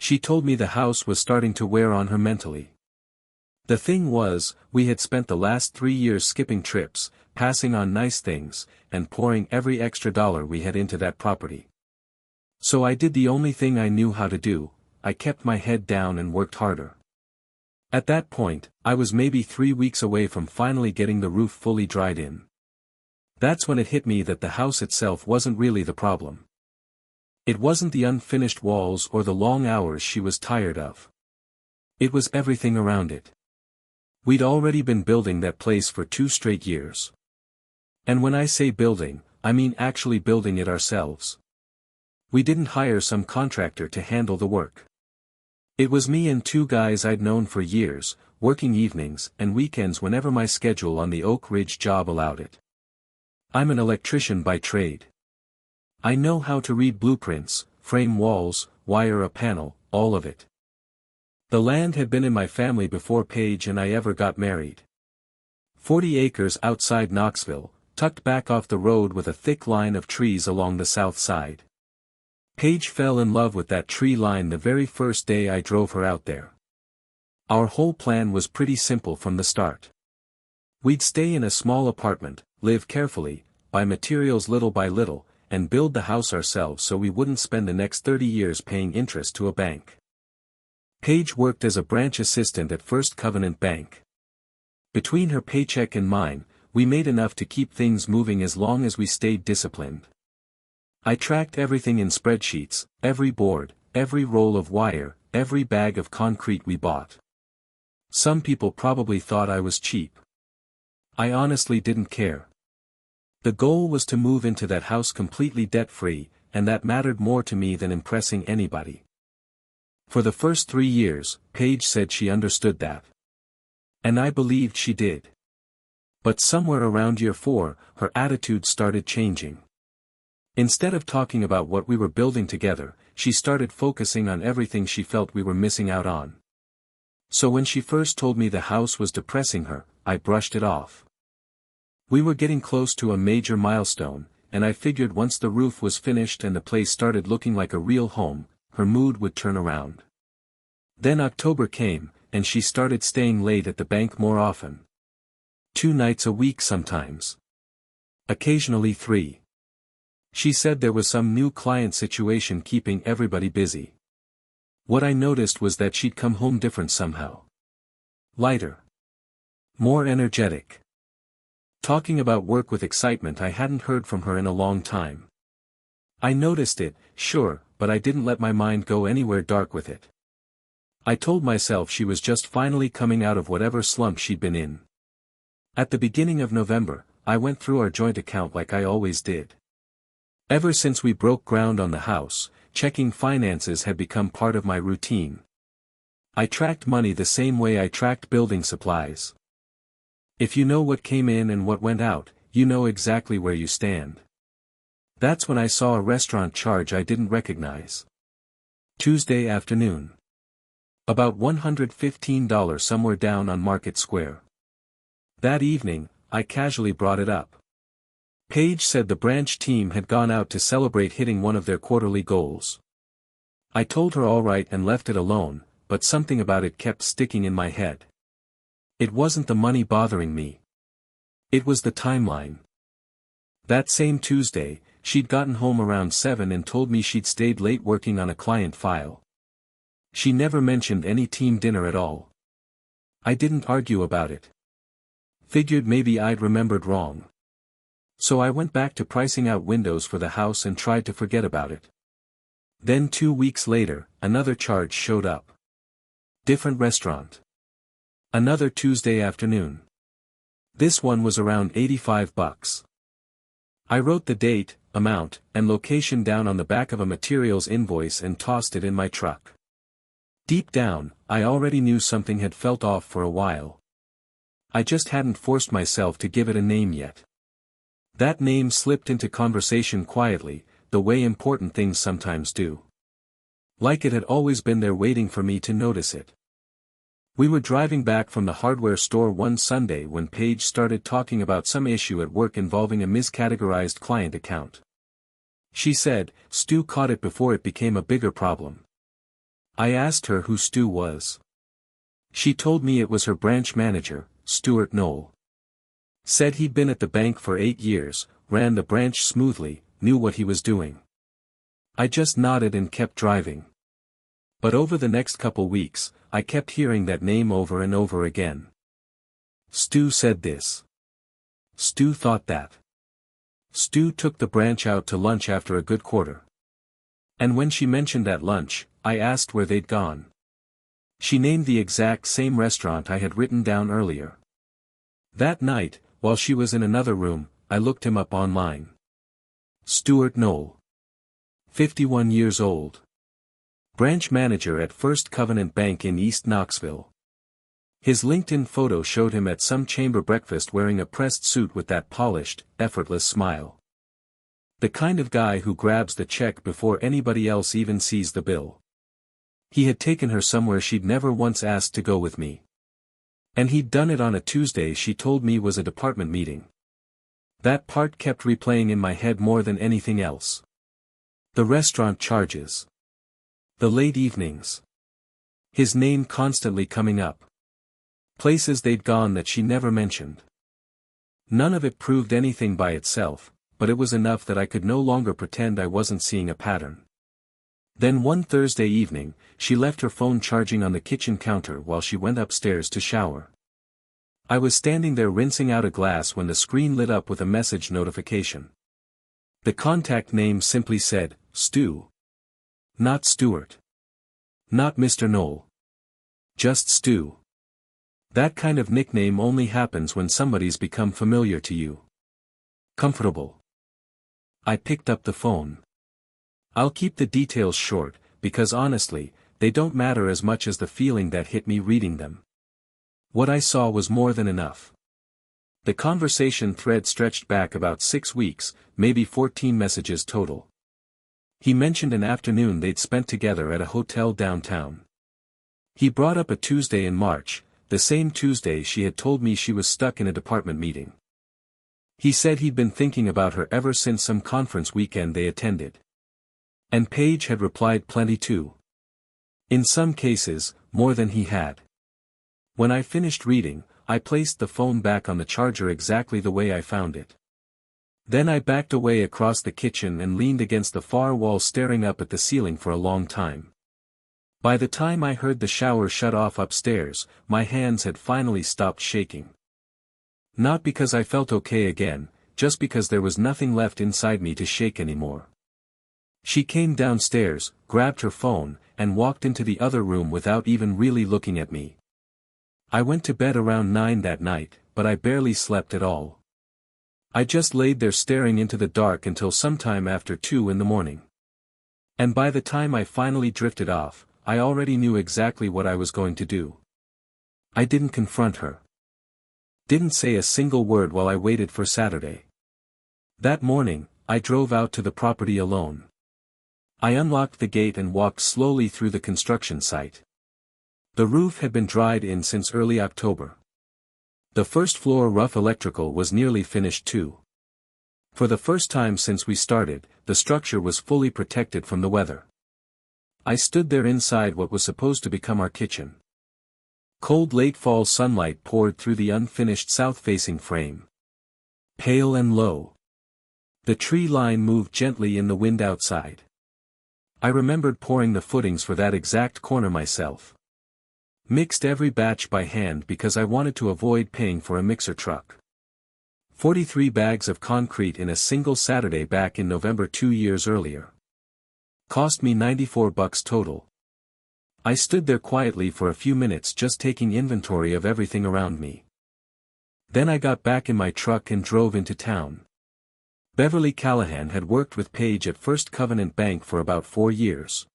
She told me the house was starting to wear on her mentally. The thing was, we had spent the last 3 years skipping trips, passing on nice things, and pouring every extra dollar we had into that property. So I did the only thing I knew how to do, I kept my head down and worked harder. At that point, I was maybe 3 weeks away from finally getting the roof fully dried in. That's when it hit me that the house itself wasn't really the problem. It wasn't the unfinished walls or the long hours she was tired of. It was everything around it. We'd already been building that place for 2 straight years. And when I say building, I mean actually building it ourselves. We didn't hire some contractor to handle the work. It was me and 2 guys I'd known for years, working evenings and weekends whenever my schedule on the Oak Ridge job allowed it. I'm an electrician by trade. I know how to read blueprints, frame walls, wire a panel, all of it. The land had been in my family before Paige and I ever got married. 40 acres outside Knoxville, tucked back off the road with a thick line of trees along the south side. Paige fell in love with that tree line the very first day I drove her out there. Our whole plan was pretty simple from the start. We'd stay in a small apartment, live carefully, buy materials little by little, and build the house ourselves so we wouldn't spend the next 30 years paying interest to a bank. Paige worked as a branch assistant at First Covenant Bank. Between her paycheck and mine, we made enough to keep things moving as long as we stayed disciplined. I tracked everything in spreadsheets, every board, every roll of wire, every bag of concrete we bought. Some people probably thought I was cheap. I honestly didn't care. The goal was to move into that house completely debt-free, and that mattered more to me than impressing anybody. For the first 3 years, Paige said she understood that. And I believed she did. But somewhere around year 4, her attitude started changing. Instead of talking about what we were building together, she started focusing on everything she felt we were missing out on. So when she first told me the house was depressing her, I brushed it off. We were getting close to a major milestone, and I figured once the roof was finished and the place started looking like a real home, her mood would turn around. Then October came, and she started staying late at the bank more often. 2 nights a week sometimes. Occasionally 3. She said there was some new client situation keeping everybody busy. What I noticed was that she'd come home different somehow. Lighter. More energetic. Talking about work with excitement I hadn't heard from her in a long time. I noticed it, sure, but I didn't let my mind go anywhere dark with it. I told myself she was just finally coming out of whatever slump she'd been in. At the beginning of November, I went through our joint account like I always did. Ever since we broke ground on the house, checking finances had become part of my routine. I tracked money the same way I tracked building supplies. If you know what came in and what went out, you know exactly where you stand. That's when I saw a restaurant charge I didn't recognize. Tuesday afternoon. About $115 somewhere down on Market Square. That evening, I casually brought it up. Paige said the branch team had gone out to celebrate hitting one of their quarterly goals. I told her all right and left it alone, but something about it kept sticking in my head. It wasn't the money bothering me. It was the timeline. That same Tuesday, she'd gotten home around 7 and told me she'd stayed late working on a client file. She never mentioned any team dinner at all. I didn't argue about it. Figured maybe I'd remembered wrong. So I went back to pricing out windows for the house and tried to forget about it. Then 2 weeks later, another charge showed up. Different restaurant. Another Tuesday afternoon. This one was around $85. I wrote the date, amount, and location down on the back of a materials invoice and tossed it in my truck. Deep down, I already knew something had felt off for a while. I just hadn't forced myself to give it a name yet. That name slipped into conversation quietly, the way important things sometimes do. Like it had always been there waiting for me to notice it. We were driving back from the hardware store one Sunday when Paige started talking about some issue at work involving a miscategorized client account. She said, Stu caught it before it became a bigger problem. I asked her who Stu was. She told me it was her branch manager, Stuart Knoll. Said he'd been at the bank for 8 years, ran the branch smoothly, knew what he was doing. I just nodded and kept driving. But over the next couple weeks, I kept hearing that name over and over again. Stu said this. Stu thought that. Stu took the branch out to lunch after a good quarter. And when she mentioned that lunch, I asked where they'd gone. She named the exact same restaurant I had written down earlier. That night, while she was in another room, I looked him up online. Stuart Knoll. 51 years old. Branch manager at First Covenant Bank in East Knoxville. His LinkedIn photo showed him at some chamber breakfast wearing a pressed suit with that polished, effortless smile. The kind of guy who grabs the check before anybody else even sees the bill. He had taken her somewhere she'd never once asked to go with me. And he'd done it on a Tuesday she told me was a department meeting. That part kept replaying in my head more than anything else. The restaurant charges. The late evenings. His name constantly coming up. Places they'd gone that she never mentioned. None of it proved anything by itself, but it was enough that I could no longer pretend I wasn't seeing a pattern. Then one Thursday evening, she left her phone charging on the kitchen counter while she went upstairs to shower. I was standing there rinsing out a glass when the screen lit up with a message notification. The contact name simply said, Stu. Not Stuart. Not Mr. Knoll. Just Stu. That kind of nickname only happens when somebody's become familiar to you. Comfortable. I picked up the phone. I'll keep the details short, because honestly, they don't matter as much as the feeling that hit me reading them. What I saw was more than enough. The conversation thread stretched back about 6 weeks, maybe 14 messages total. He mentioned an afternoon they'd spent together at a hotel downtown. He brought up a Tuesday in March, the same Tuesday she had told me she was stuck in a department meeting. He said he'd been thinking about her ever since some conference weekend they attended. And Paige had replied plenty too. In some cases, more than he had. When I finished reading, I placed the phone back on the charger exactly the way I found it. Then I backed away across the kitchen and leaned against the far wall staring up at the ceiling for a long time. By the time I heard the shower shut off upstairs, my hands had finally stopped shaking. Not because I felt okay again, just because there was nothing left inside me to shake anymore. She came downstairs, grabbed her phone, and walked into the other room without even really looking at me. I went to bed around 9 that night, but I barely slept at all. I just laid there staring into the dark until sometime after 2 in the morning. And by the time I finally drifted off, I already knew exactly what I was going to do. I didn't confront her. Didn't say a single word while I waited for Saturday. That morning, I drove out to the property alone. I unlocked the gate and walked slowly through the construction site. The roof had been dried in since early October. The first floor rough electrical was nearly finished too. For the first time since we started, the structure was fully protected from the weather. I stood there inside what was supposed to become our kitchen. Cold late fall sunlight poured through the unfinished south-facing frame. Pale and low. The tree line moved gently in the wind outside. I remembered pouring the footings for that exact corner myself. Mixed every batch by hand because I wanted to avoid paying for a mixer truck. 43 bags of concrete in a single Saturday back in November 2 years earlier. Cost me $94 total. I stood there quietly for a few minutes just taking inventory of everything around me. Then I got back in my truck and drove into town. Beverly Callahan had worked with Paige at First Covenant Bank for about 4 years.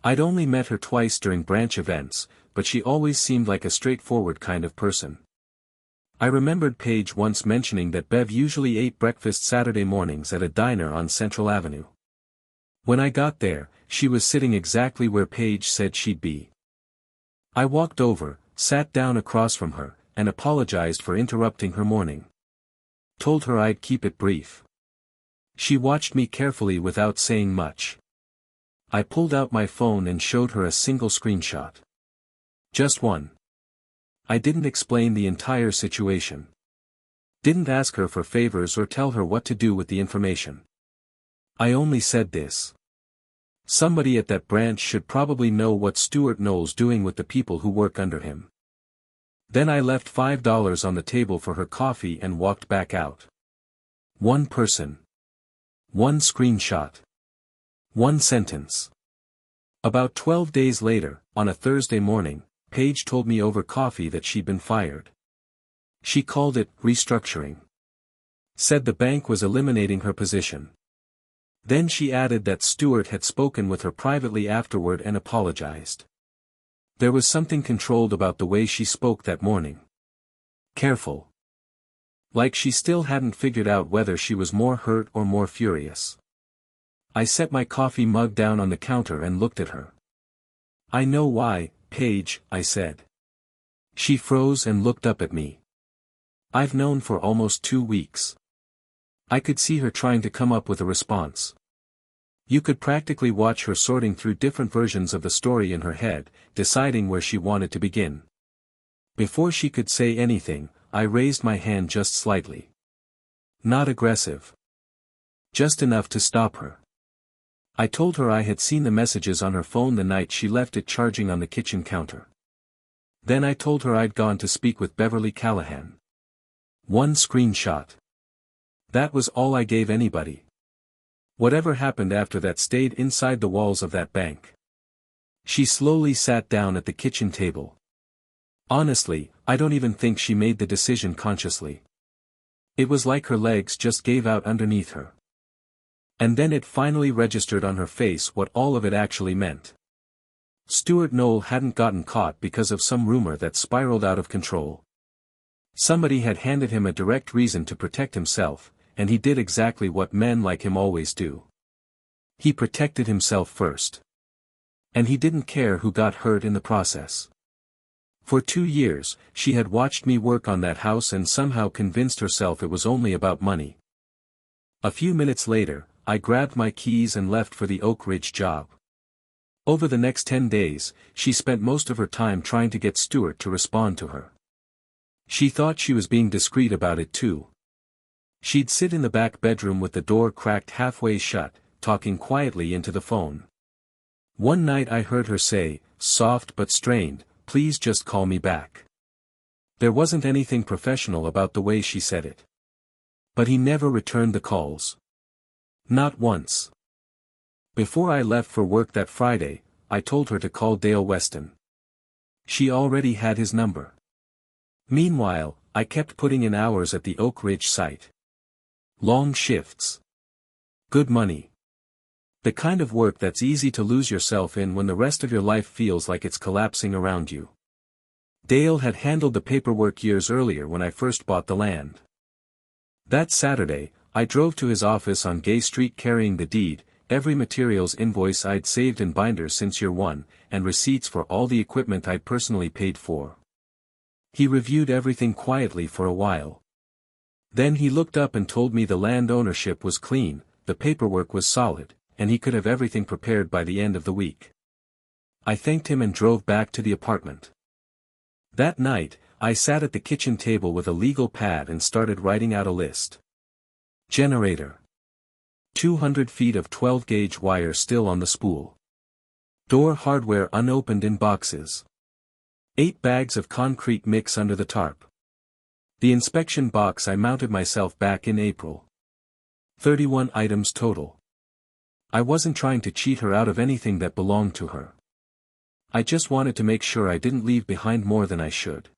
I'd only met her twice during branch events, but she always seemed like a straightforward kind of person. I remembered Paige once mentioning that Bev usually ate breakfast Saturday mornings at a diner on Central Avenue. When I got there, she was sitting exactly where Paige said she'd be. I walked over, sat down across from her, and apologized for interrupting her morning. Told her I'd keep it brief. She watched me carefully without saying much. I pulled out my phone and showed her a single screenshot. Just one. I didn't explain the entire situation. Didn't ask her for favors or tell her what to do with the information. I only said this. Somebody at that branch should probably know what Stuart Knoll's doing with the people who work under him. Then I left $5 on the table for her coffee and walked back out. One person. One screenshot. One sentence. About 12 days later, on a Thursday morning, Paige told me over coffee that she'd been fired. She called it restructuring. Said the bank was eliminating her position. Then she added that Stuart had spoken with her privately afterward and apologized. There was something controlled about the way she spoke that morning. Careful. Like she still hadn't figured out whether she was more hurt or more furious. I set my coffee mug down on the counter and looked at her. I know why, Paige, I said. She froze and looked up at me. I've known for almost 2 weeks. I could see her trying to come up with a response. You could practically watch her sorting through different versions of the story in her head, deciding where she wanted to begin. Before she could say anything, I raised my hand just slightly. Not aggressive. Just enough to stop her. I told her I had seen the messages on her phone the night she left it charging on the kitchen counter. Then I told her I'd gone to speak with Beverly Callahan. One screenshot. That was all I gave anybody. Whatever happened after that stayed inside the walls of that bank. She slowly sat down at the kitchen table. Honestly, I don't even think she made the decision consciously. It was like her legs just gave out underneath her. And then it finally registered on her face what all of it actually meant. Stuart Knoll hadn't gotten caught because of some rumor that spiraled out of control. Somebody had handed him a direct reason to protect himself, and he did exactly what men like him always do. He protected himself first. And he didn't care who got hurt in the process. For 2 years, she had watched me work on that house and somehow convinced herself it was only about money. A few minutes later, I grabbed my keys and left for the Oak Ridge job. Over the next 10 days, she spent most of her time trying to get Stuart to respond to her. She thought she was being discreet about it too. She'd sit in the back bedroom with the door cracked halfway shut, talking quietly into the phone. One night I heard her say, soft but strained, "Please just call me back." There wasn't anything professional about the way she said it. But he never returned the calls. Not once. Before I left for work that Friday, I told her to call Dale Weston. She already had his number. Meanwhile, I kept putting in hours at the Oak Ridge site. Long shifts. Good money. The kind of work that's easy to lose yourself in when the rest of your life feels like it's collapsing around you. Dale had handled the paperwork years earlier when I first bought the land. That Saturday, I drove to his office on Gay Street carrying the deed, every materials invoice I'd saved in binders since year one, and receipts for all the equipment I'd personally paid for. He reviewed everything quietly for a while. Then he looked up and told me the land ownership was clean, the paperwork was solid, and he could have everything prepared by the end of the week. I thanked him and drove back to the apartment. That night, I sat at the kitchen table with a legal pad and started writing out a list. Generator. 200 feet of 12-gauge wire still on the spool. Door hardware unopened in boxes. 8 bags of concrete mix under the tarp. The inspection box I mounted myself back in April. 31 items total. I wasn't trying to cheat her out of anything that belonged to her. I just wanted to make sure I didn't leave behind more than I should.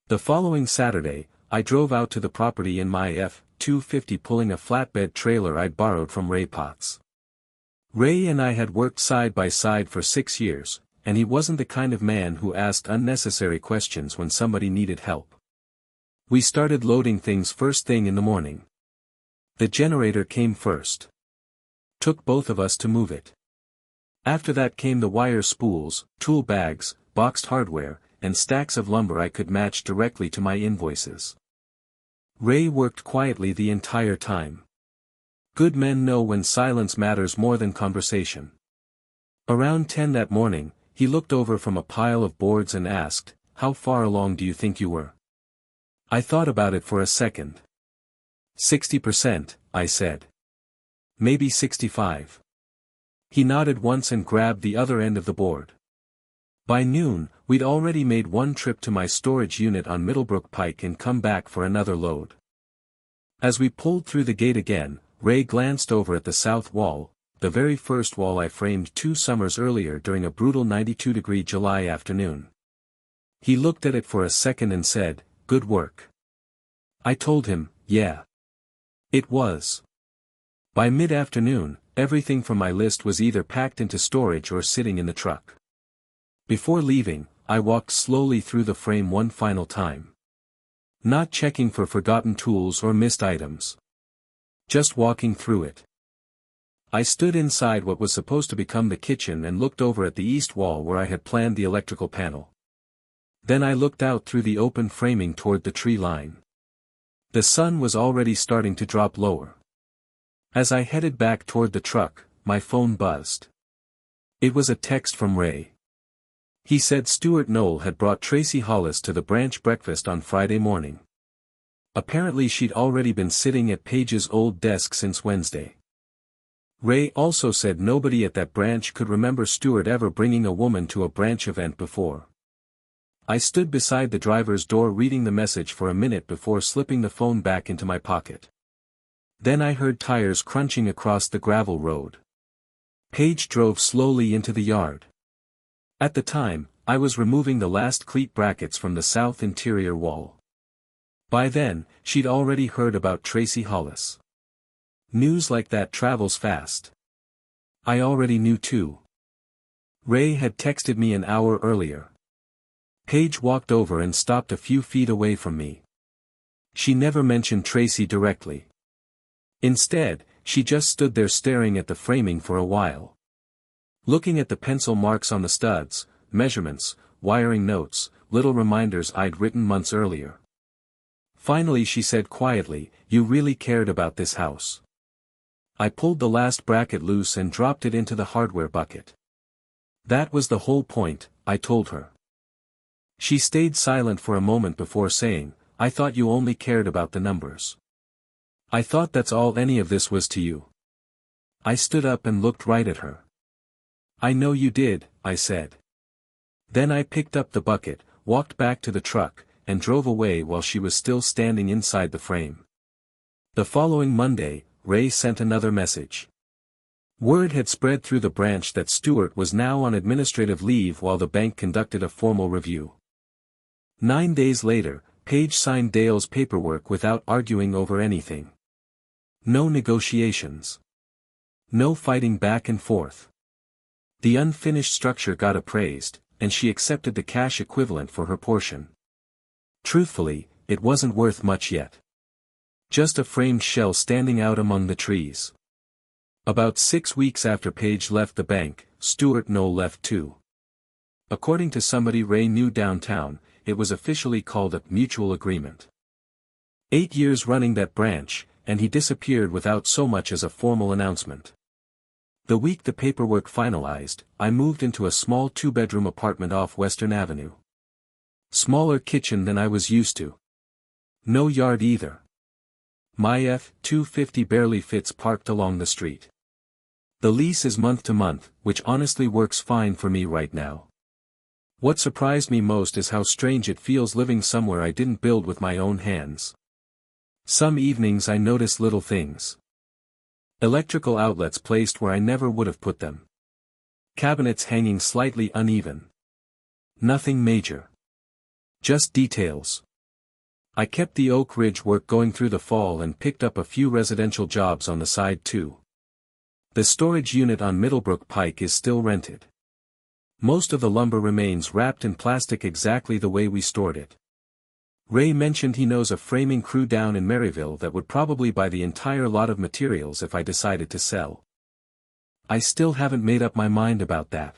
The following Saturday, I drove out to the property in my F-250 pulling a flatbed trailer I'd borrowed from Ray Potts. Ray and I had worked side by side for 6 years, and he wasn't the kind of man who asked unnecessary questions when somebody needed help. We started loading things first thing in the morning. The generator came first. Took both of us to move it. After that came the wire spools, tool bags, boxed hardware, and stacks of lumber I could match directly to my invoices. Ray worked quietly the entire time. Good men know when silence matters more than conversation. Around 10 that morning, he looked over from a pile of boards and asked, "How far along do you think you were?" I thought about it for a second. 60%, I said. Maybe 65. He nodded once and grabbed the other end of the board. By noon, we'd already made one trip to my storage unit on Middlebrook Pike and come back for another load. As we pulled through the gate again, Ray glanced over at the south wall, the very first wall I framed 2 summers earlier during a brutal 92-degree July afternoon. He looked at it for a second and said, "Good work." I told him, yeah. It was. By mid-afternoon, everything from my list was either packed into storage or sitting in the truck. Before leaving, I walked slowly through the frame one final time. Not checking for forgotten tools or missed items. Just walking through it. I stood inside what was supposed to become the kitchen and looked over at the east wall where I had planned the electrical panel. Then I looked out through the open framing toward the tree line. The sun was already starting to drop lower. As I headed back toward the truck, my phone buzzed. It was a text from Ray. He said Stuart Knoll had brought Tracy Hollis to the branch breakfast on Friday morning. Apparently she'd already been sitting at Paige's old desk since Wednesday. Ray also said nobody at that branch could remember Stuart ever bringing a woman to a branch event before. I stood beside the driver's door reading the message for a minute before slipping the phone back into my pocket. Then I heard tires crunching across the gravel road. Paige drove slowly into the yard. At the time, I was removing the last cleat brackets from the south interior wall. By then, she'd already heard about Tracy Hollis. News like that travels fast. I already knew too. Ray had texted me an hour earlier. Paige walked over and stopped a few feet away from me. She never mentioned Tracy directly. Instead, she just stood there staring at the framing for a while. Looking at the pencil marks on the studs, measurements, wiring notes, little reminders I'd written months earlier. Finally she said quietly, "You really cared about this house." I pulled the last bracket loose and dropped it into the hardware bucket. That was the whole point, I told her. She stayed silent for a moment before saying, "I thought you only cared about the numbers. I thought that's all any of this was to you." I stood up and looked right at her. "I know you did," I said. Then I picked up the bucket, walked back to the truck, and drove away while she was still standing inside the frame. The following Monday, Ray sent another message. Word had spread through the branch that Stuart was now on administrative leave while the bank conducted a formal review. 9 days later, Paige signed Dale's paperwork without arguing over anything. No negotiations. No fighting back and forth. The unfinished structure got appraised, and she accepted the cash equivalent for her portion. Truthfully, it wasn't worth much yet. Just a framed shell standing out among the trees. About 6 weeks after Paige left the bank, Stuart Knoll left too. According to somebody Ray knew downtown, it was officially called a mutual agreement. 8 years running that branch, and he disappeared without so much as a formal announcement. The week the paperwork finalized, I moved into a small 2-bedroom apartment off Western Avenue. Smaller kitchen than I was used to. No yard either. My F-250 barely fits parked along the street. The lease is month to month, which honestly works fine for me right now. What surprised me most is how strange it feels living somewhere I didn't build with my own hands. Some evenings I notice little things. Electrical outlets placed where I never would have put them. Cabinets hanging slightly uneven. Nothing major. Just details. I kept the Oak Ridge work going through the fall and picked up a few residential jobs on the side too. The storage unit on Middlebrook Pike is still rented. Most of the lumber remains wrapped in plastic exactly the way we stored it. Ray mentioned he knows a framing crew down in Maryville that would probably buy the entire lot of materials if I decided to sell. I still haven't made up my mind about that.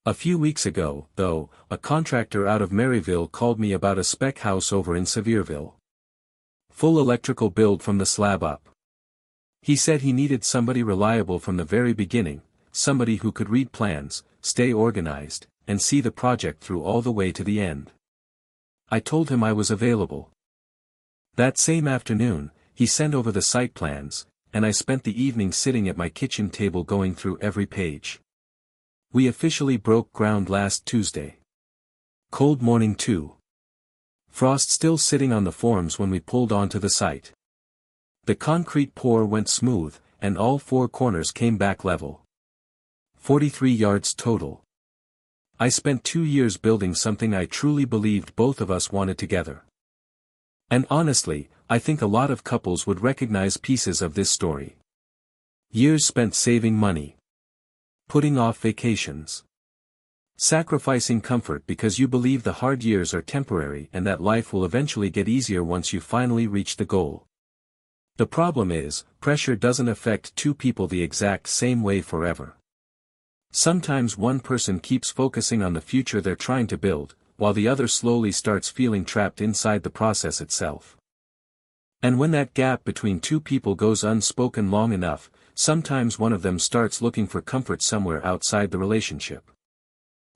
A few weeks ago, though, a contractor out of Maryville called me about a spec house over in Sevierville. Full electrical build from the slab up. He said he needed somebody reliable from the very beginning, somebody who could read plans, stay organized, and see the project through all the way to the end. I told him I was available. That same afternoon, he sent over the site plans, and I spent the evening sitting at my kitchen table going through every page. We officially broke ground last Tuesday. Cold morning too. Frost still sitting on the forms when we pulled onto the site. The concrete pour went smooth, and all 4 corners came back level. 43 yards total. I spent 2 years building something I truly believed both of us wanted together. And honestly, I think a lot of couples would recognize pieces of this story. Years spent saving money. Putting off vacations. Sacrificing comfort because you believe the hard years are temporary and that life will eventually get easier once you finally reach the goal. The problem is, pressure doesn't affect 2 people the exact same way forever. Sometimes one person keeps focusing on the future they're trying to build, while the other slowly starts feeling trapped inside the process itself. And when that gap between 2 people goes unspoken long enough, sometimes one of them starts looking for comfort somewhere outside the relationship.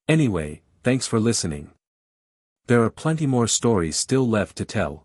Anyway, thanks for listening. There are plenty more stories still left to tell.